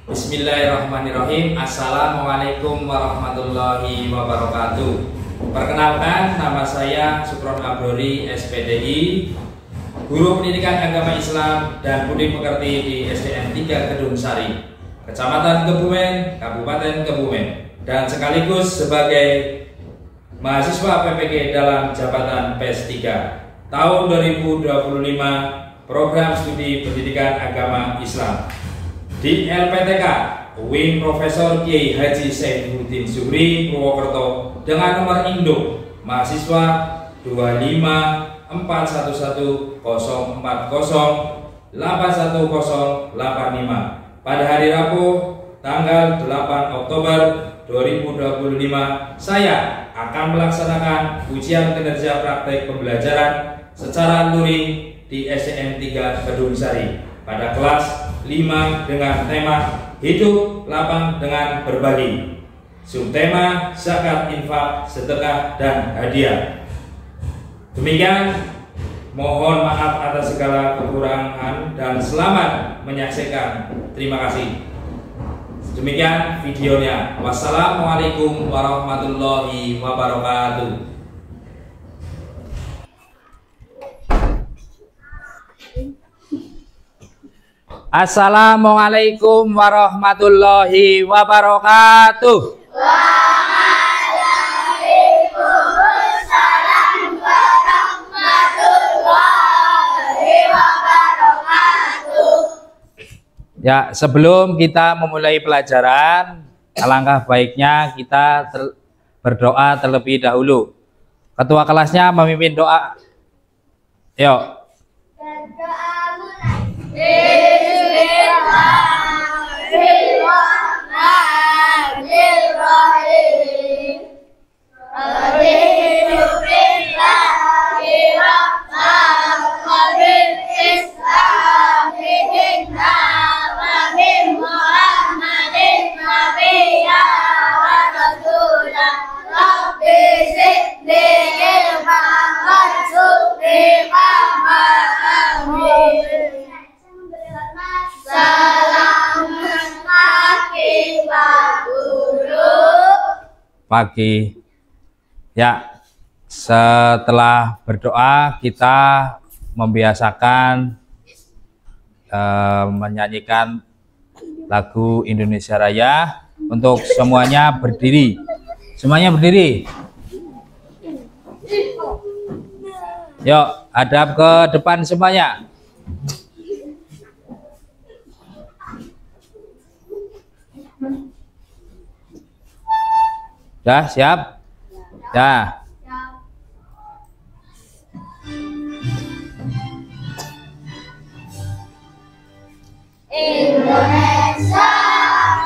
Bismillahirrahmanirrahim. Assalamualaikum warahmatullahi wabarakatuh. Perkenalkan, nama saya Sukron Abrori, SPDI, Guru Pendidikan Agama Islam dan Budi Pekerti di SDN 3 Kedung Sari, Kecamatan Kebumen, Kabupaten Kebumen, dan sekaligus sebagai mahasiswa PPG dalam jabatan PES 3 tahun 2025 program studi pendidikan agama Islam di LPTK Wing Profesor Kiai Haji Saifuddin Zuhri Purwokerto dengan nomor induk mahasiswa 2540140808185 pada hari Rabu tanggal 8 Oktober 2025. Saya akan melaksanakan ujian kinerja praktek pembelajaran secara luring di SDN 3 Kedung Sari pada kelas 5 dengan tema hidup lapang dengan berbagi, subtema zakat, infak, sedekah, dan hadiah. Demikian, mohon maaf atas segala kekurangan dan selamat menyaksikan. Terima kasih. Demikian videonya. Wassalamualaikum warahmatullahi wabarakatuh. Assalamualaikum warahmatullahi wabarakatuh. Waalaikumsalam warahmatullahi wabarakatuh. Ya, sebelum kita memulai pelajaran, alangkah baiknya kita berdoa terlebih dahulu. Ketua kelasnya memimpin doa. Yuk. Berdoa mulai. Pagi. Ya, setelah berdoa kita membiasakan menyanyikan lagu Indonesia Raya. Untuk semuanya berdiri. Semuanya berdiri. Yuk, hadap ke depan semuanya. Dah siap? Dah. Indonesia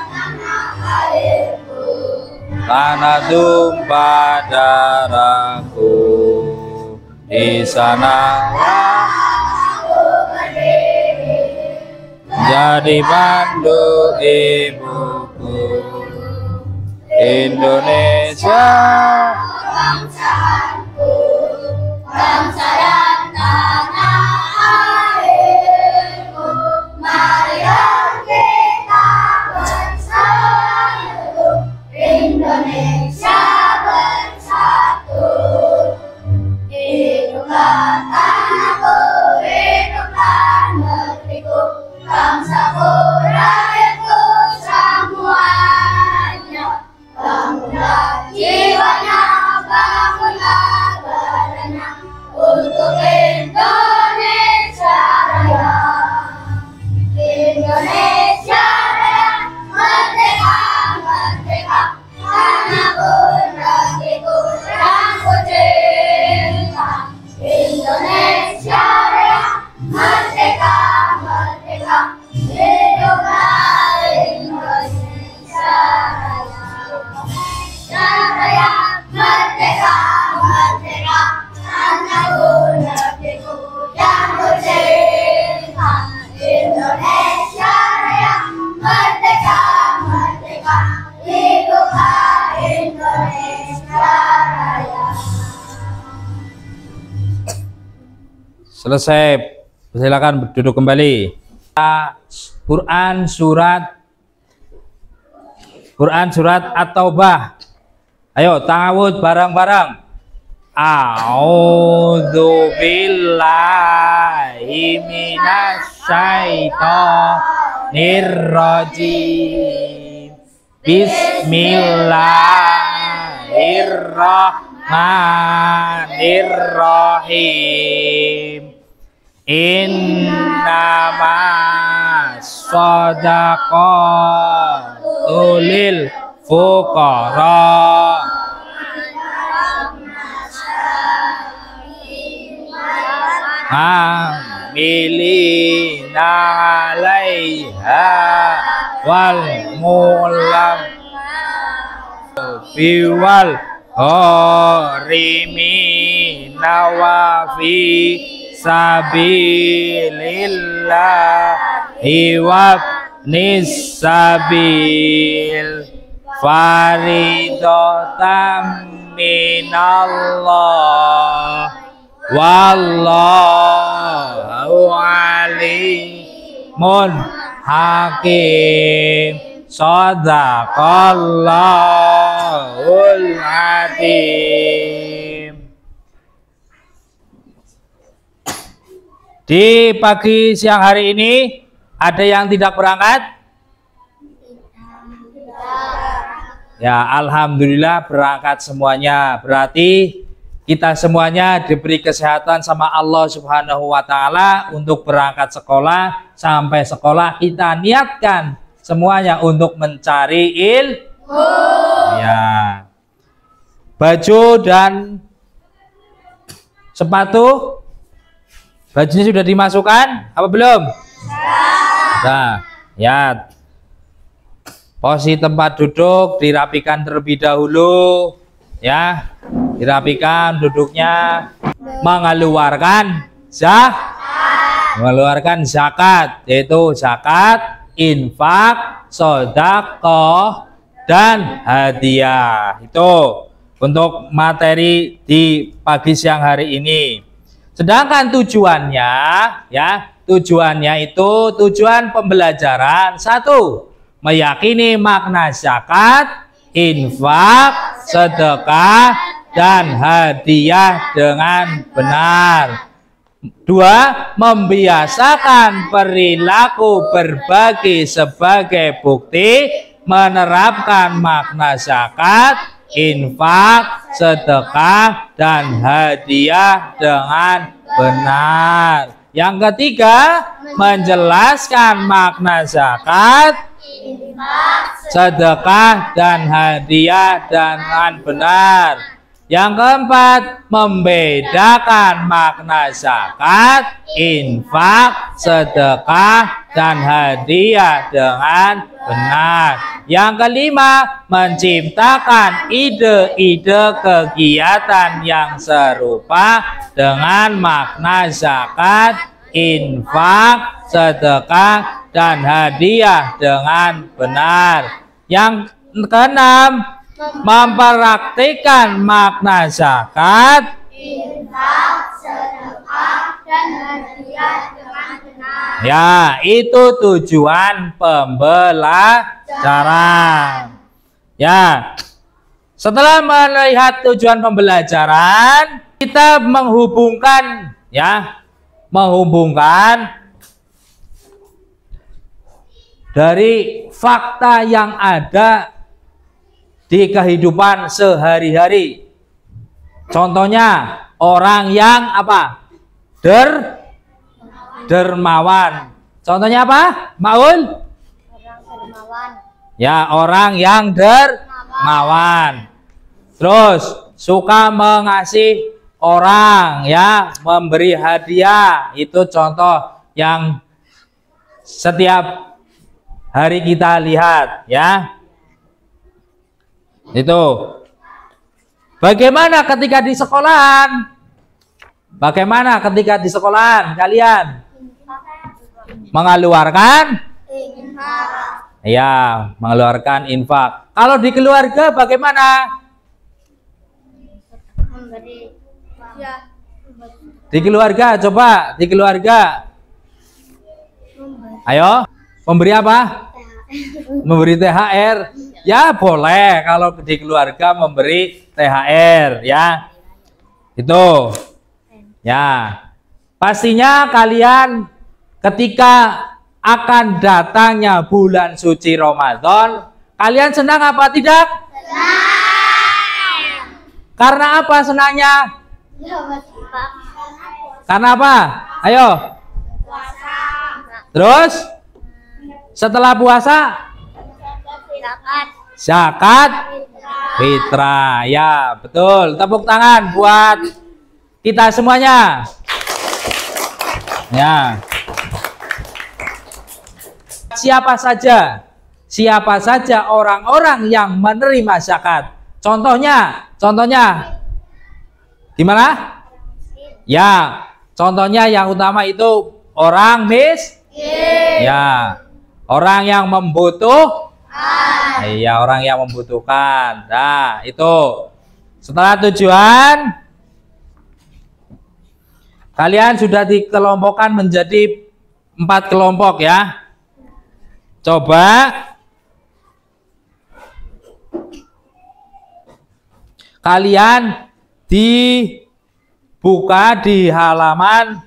tanah airku, Tanah tumpah darahku, di sanalah aku berdiri. jadi pandu ibuku. Indonesia, Bangsaku, bangsa dan tanah airku, marilah kita bersatu, Indonesia bersatu. Hiduplah tanahku, hiduplah negeriku, bangsaku, rakyatku semuanya. Bangunlah jiwanya, bangunlah badannya untuk Indonesia Raya. Indonesia Raya, merdeka, merdeka, tanahku, negeriku yang ku cinta. Indonesia Raya, merdeka, merdeka, hiduplah Indonesia Raya. Raya, merdeka, merdeka, tanahku, negeriku yang ku cinta. Indonesia Raya, merdeka, merdeka, hiduplah Indonesia Raya. selesai. Silakan duduk kembali. Quran surat Quran surat At-Taubah. Ayo ta'awudz bareng-bareng. A'udzu billahi minasyaitonir rajim. Bismillahirrahmanirrahim. Innama shadaqatu lil fuqara amilina 'alaiha wal mulam biwal gharimina wa fi sabilillahi wa nisabil faridatan minallah wallahu alimun hakim. Shadaqallahul azim. Di pagi siang hari ini ada yang tidak berangkat? Ya, alhamdulillah berangkat semuanya. Berarti kita semuanya diberi kesehatan sama Allah Subhanahu wa taala untuk berangkat sekolah. Sampai sekolah kita niatkan semuanya untuk mencari ilmu. Ya. Baju dan sepatu, bajunya sudah dimasukkan apa belum? Nah, ya. Posisi tempat duduk dirapikan terlebih dahulu, ya. Dirapikan duduknya, mengeluarkan zakat, yaitu zakat, infak, sedekah, dan hadiah. Itu untuk materi di pagi siang hari ini. Sedangkan tujuannya, ya, tujuannya itu tujuan pembelajaran. 1. Meyakini makna zakat, infak, sedekah, dan hadiah dengan benar. 2. Membiasakan perilaku berbagi sebagai bukti menerapkan makna zakat, infak, sedekah, dan hadiah dengan benar. Yang ketiga, menjelaskan makna zakat, sedekah, dan hadiah dengan benar. Yang keempat, membedakan makna zakat, infak, sedekah, dan hadiah dengan benar. Yang kelima, menciptakan ide-ide kegiatan yang serupa dengan makna zakat, infak, sedekah, dan hadiah dengan benar. Yang keenam, mempraktikkan makna zakat, infak, sedekah, dan hadiah dengan benar. Ya, itu tujuan pembelajaran. Ya, setelah melihat tujuan pembelajaran, kita menghubungkan, ya, menghubungkan dari fakta yang ada di kehidupan sehari-hari. Contohnya orang yang apa? Dermawan. Contohnya apa? Maul? Orang dermawan. Ya, orang yang dermawan. Terus suka mengasihi orang, ya, memberi hadiah. Itu contoh yang setiap hari kita lihat, ya. Itu. Bagaimana ketika di sekolahan? Bagaimana ketika di sekolahan kalian? Mengeluarkan Infak. ya, mengeluarkan infak. Kalau di keluarga bagaimana? Memberi. Ya. Di keluarga, coba di keluarga. Ayo, memberi apa? Memberi THR ya boleh kalau di keluarga memberi THR ya. Itu ya. Pastinya kalian ketika akan datangnya bulan suci Ramadan, kalian senang apa tidak? Senang. Karena apa senangnya? Karena apa? Ayo. Puasa. Terus setelah puasa Zakat. zakat fitrah. Ya, betul. Tepuk tangan buat kita semuanya. Ya. Siapa saja orang-orang yang menerima zakat. Contohnya gimana? Ya, contohnya yang utama itu orang miskin. Ya, orang yang membutuhkan. Iya, orang yang membutuhkan. Nah, itu. Setelah tujuan, kalian sudah dikelompokkan menjadi 4 kelompok ya. Coba kalian dibuka di halaman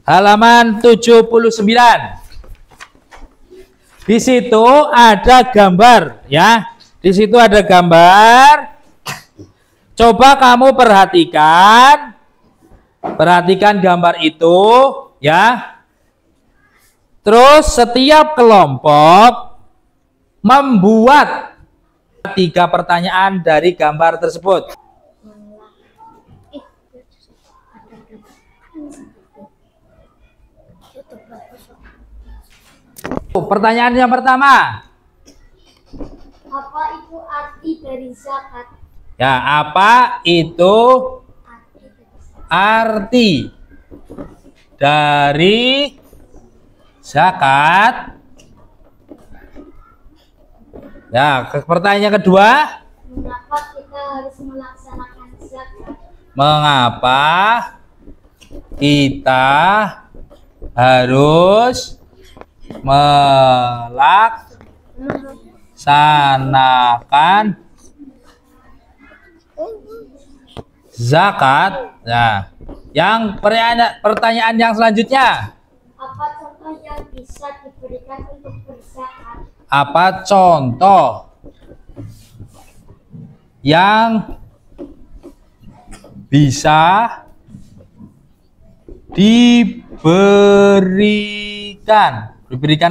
halaman 79. Di situ ada gambar ya. Di situ ada gambar. Coba kamu perhatikan gambar itu ya. Terus setiap kelompok membuat 3 pertanyaan dari gambar tersebut. Pertanyaan yang pertama. Apa itu arti dari zakat? Ya, apa itu arti dari zakat? Ya, pertanyaan kedua. Mengapa kita harus melaksanakan zakat? Mengapa kita harus melaksanakan zakat? Nah, yang pertanyaan yang selanjutnya. Apa contoh yang bisa diberikan untuk berzakat? Apa contoh yang bisa diberikan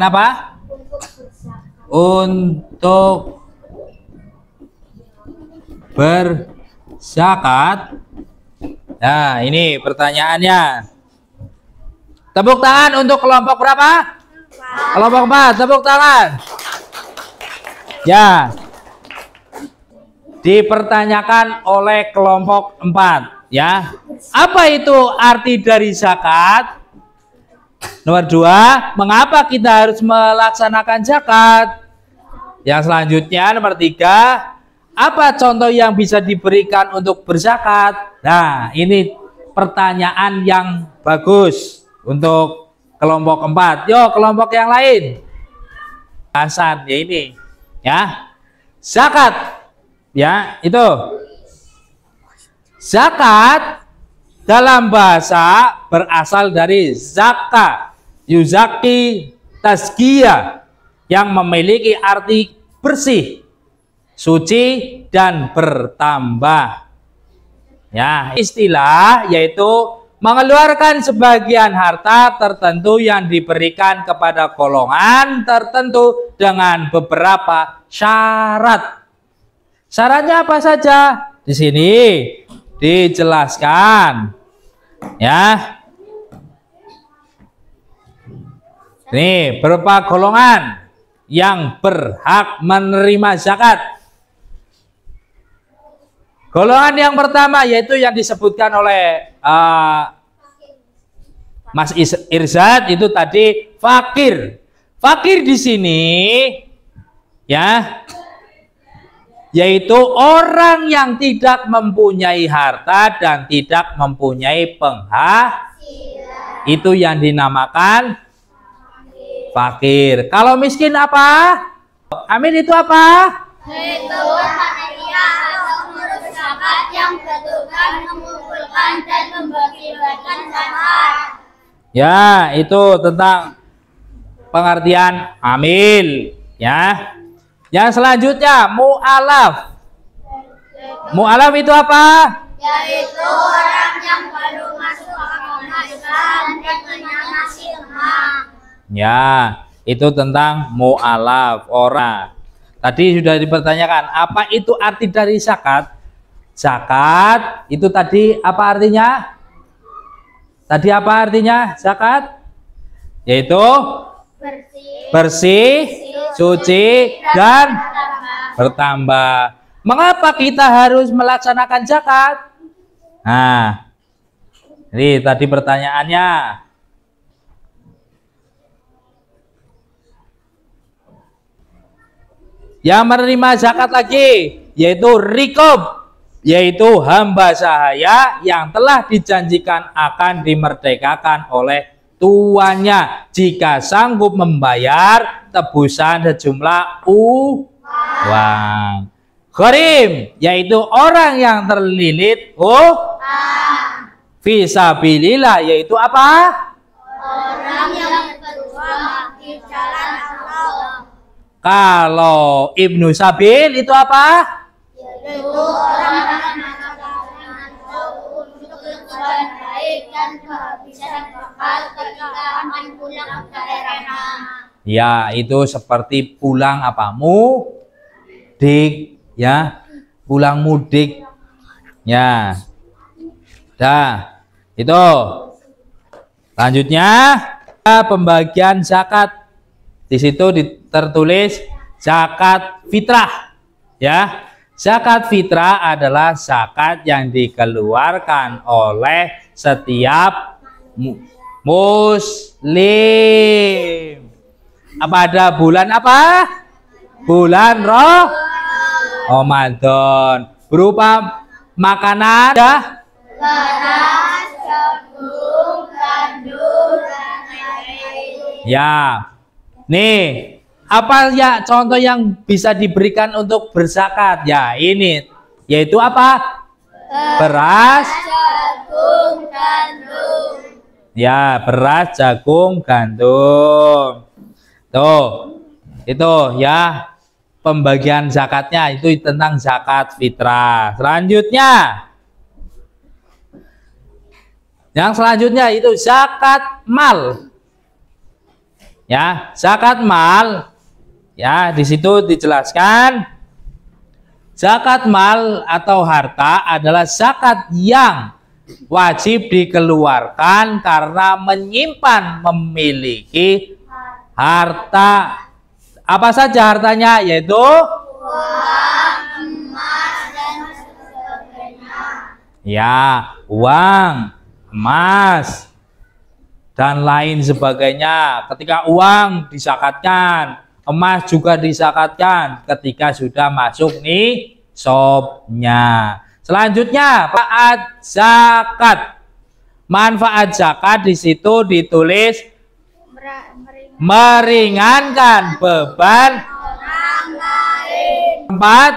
apa? Untuk berzakat. Nah, ini pertanyaannya. Tepuk tangan untuk kelompok berapa? Kelompok 4, tepuk tangan. Ya. Dipertanyakan oleh kelompok 4, ya. Apa itu arti dari zakat? Nomor 2, mengapa kita harus melaksanakan zakat? Yang selanjutnya nomor 3, apa contoh yang bisa diberikan untuk berzakat? Nah, ini pertanyaan yang bagus untuk kelompok 4. Yo, kelompok yang lain. Hasan, ya ini. Ya. Zakat. Ya, itu. Zakat dalam bahasa berasal dari zakah, yuzaki, tazkiyah, yang memiliki arti bersih, suci, dan bertambah. Ya, istilah yaitu mengeluarkan sebagian harta tertentu yang diberikan kepada golongan tertentu dengan beberapa syarat. Syaratnya apa saja? Di sini dijelaskan. Ya. Ini berupa golongan yang berhak menerima zakat. Golongan yang pertama yaitu yang disebutkan oleh Mas Irzad itu tadi fakir. Fakir di sini ya, yaitu orang yang tidak mempunyai harta dan tidak mempunyai penghasilan. itu yang dinamakan fakir. Kalau miskin apa? Amin itu apa? Itu panitia atau pengurus zakat yang bertugas mengumpulkan dan membagi-bagikan zakat. Ya, itu tentang pengertian amil. Ya. Yang selanjutnya mu'alaf. Mu'alaf itu apa? Yaitu orang yang baru masuk agama Islam dan masih lemah. Ya, itu tentang mu'alaf, orang. Tadi sudah dipertanyakan, apa itu arti dari zakat? Zakat itu tadi apa artinya? Tadi apa artinya zakat? Yaitu bersih, suci, dan bertambah. Mengapa kita harus melaksanakan zakat? Nah, ini tadi pertanyaannya. Yang menerima zakat lagi, yaitu rikob, yaitu hamba sahaya yang telah dijanjikan akan dimerdekakan oleh tuannya jika sanggup membayar tebusan sejumlah uang. Gharim, yaitu orang yang terlilit fisabilillah, yaitu apa? Orang yang berjuang di jalan Allah. Kalau Ibnu Sabil itu apa? Yaitu orang yang untuk tujuan baik dan kehabisan bakal ketika akan pulang ke daerahnya. Ya, itu seperti pulang apa? Mudik, ya. Pulang mudik. Ya. Dah. Itu. Selanjutnya pembagian zakat. Di situ tertulis zakat fitrah. Ya. Zakat fitrah adalah zakat yang dikeluarkan oleh setiap muslim. Pada bulan apa? Bulan Ramadan. Berupa makanan ya? Beras, jagung, gandum, dan lain-lain. Ya. Nih, apa ya contoh yang bisa diberikan untuk berzakat? Ya, ini yaitu apa? Beras, jagung, gandum. ya, beras, jagung, gandum. Tuh, itu ya pembagian zakatnya, itu tentang zakat fitrah. Yang selanjutnya itu zakat mal. Ya, zakat mal. Ya, di situ dijelaskan zakat mal atau harta adalah zakat yang wajib dikeluarkan karena menyimpan, memiliki harta. Apa saja hartanya? Yaitu Uang, emas, dan sebagainya. ya, uang, emas, dan lain sebagainya. Ketika uang disakatkan, emas juga disakatkan ketika sudah masuk nih sobnya. Selanjutnya manfaat zakat. Manfaat zakat di situ ditulis meringankan beban Orang lain. tempat.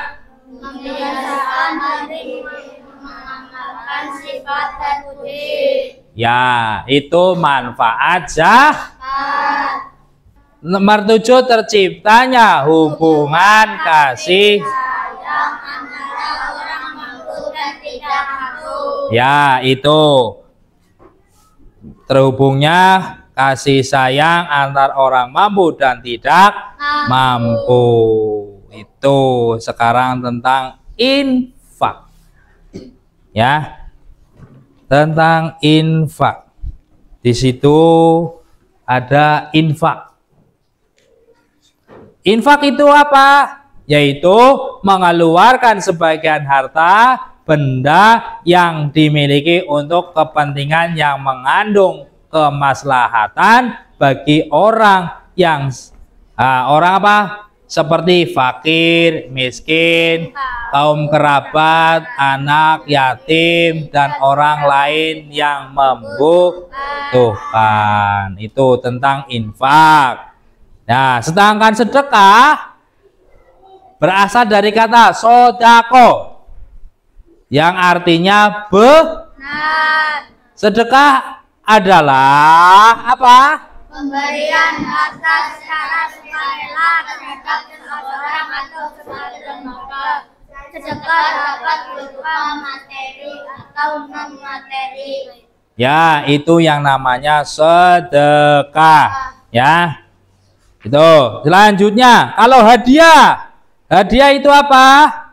Membiasakan diri mengamalkan sifat dan budi. Ya, itu manfaat zakat. Nomor 7 terciptanya hubungan kasih. Sayang antara orang mampu dan tidak mampu. Ya, itu terhubungnya kasih sayang antar orang mampu dan tidak mampu. Itu sekarang tentang infak. Ya. Tentang infak. Di situ ada infak. Infak itu apa? Yaitu mengeluarkan sebagian harta benda yang dimiliki untuk kepentingan yang mengandung kemaslahatan bagi orang yang orang apa? seperti fakir, miskin, kaum kerabat, anak, yatim, dan orang lain yang membutuhkan. Itu tentang infak. Nah, sedangkan sedekah berasal dari kata sodako, yang artinya benar. Sedekah adalah apa? Pemberian harta secara sukarela terhadap seseorang atau suatu lembaga. Sedekah dapat berupa materi atau non materi. Ya, itu yang namanya sedekah. Ya, itu. Selanjutnya, kalau hadiah, hadiah itu apa?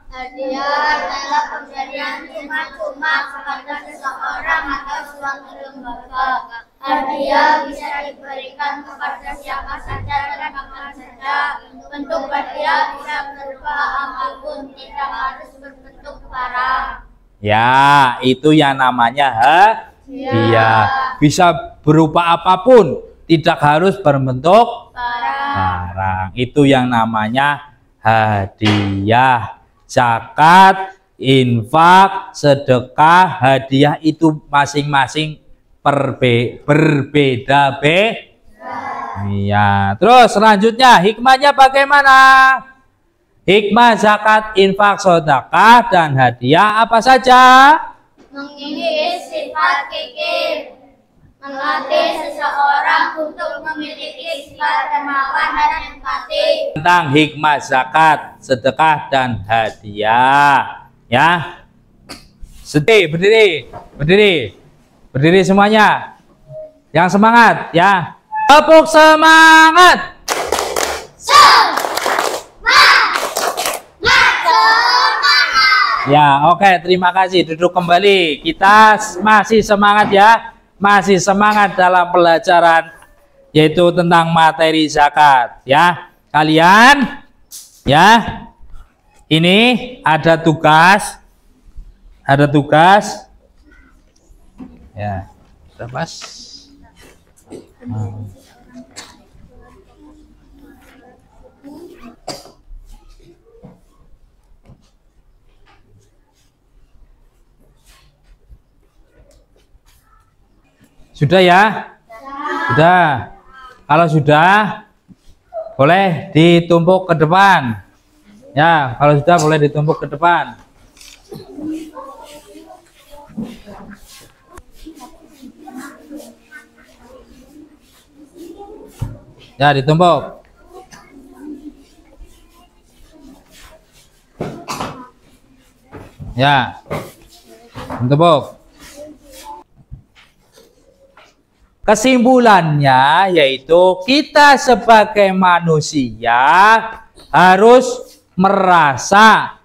Hadiah adalah pemberian cuma-cuma kepada seseorang atau suatu lembaga. Hadiah bisa diberikan kepada siapa saja dan kapan saja. Bentuk hadiah bisa berupa apapun, tidak harus berbentuk barang. Ya, itu yang namanya hadiah. Bisa berupa apapun, tidak harus berbentuk barang. Itu yang namanya hadiah. Zakat, infak, sedekah, hadiah itu masing-masing berbeda. Iya. Terus selanjutnya hikmahnya bagaimana? Hikmah zakat, infak, sedekah, dan hadiah apa saja? Mengingis sifat kikir, melatih seseorang untuk memiliki sifat dermawan dan empati. Tentang hikmah zakat, sedekah, dan hadiah. Ya. Berdiri semuanya. Yang semangat, ya. Tepuk semangat. Ya, oke, terima kasih. Duduk kembali. Kita masih semangat ya. Masih semangat dalam pelajaran yaitu tentang materi zakat ya. Kalian ya. Ini ada tugas. Ya, sudah pas. Sudah ya? Sudah. Kalau sudah, boleh ditumpuk ke depan. Ya, kalau sudah boleh ditumpuk ke depan. Ya, ditumpuk. Ya, ditumpuk. Kesimpulannya yaitu kita sebagai manusia harus merasa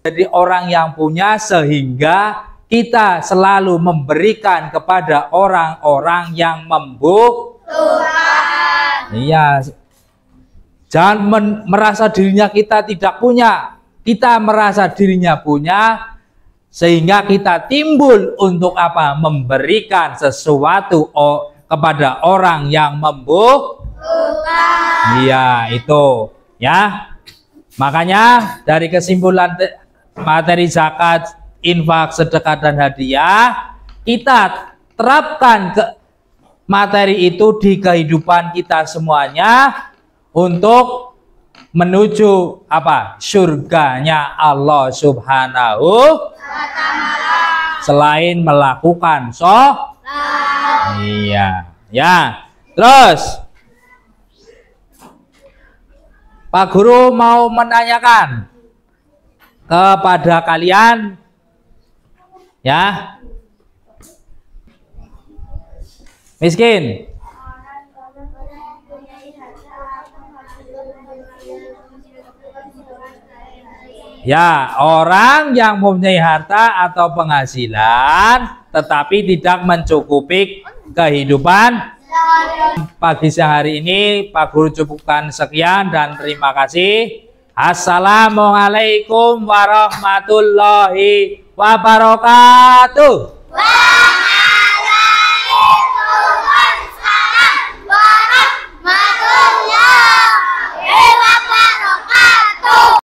jadi orang yang punya, sehingga kita selalu memberikan kepada orang-orang yang membutuhkan. Iya. Jangan merasa dirinya kita tidak punya. Kita merasa dirinya punya, sehingga kita timbul untuk apa? Memberikan sesuatu kepada orang yang membutuhkan. Iya, itu ya. Makanya dari kesimpulan materi zakat, infak, sedekah, dan hadiah, kita terapkan ke materi itu di kehidupan kita semuanya untuk menuju apa? Surganya Allah Subhanahu wa Ta'ala. Selain melakukan iya, ya. Terus Pak Guru mau menanyakan kepada kalian ya. Miskin. Ya, orang yang mempunyai harta atau penghasilan tetapi tidak mencukupi kehidupan. Pagi siang hari ini Pak Guru cukupkan sekian dan terima kasih. Assalamualaikum warahmatullahi wabarakatuh.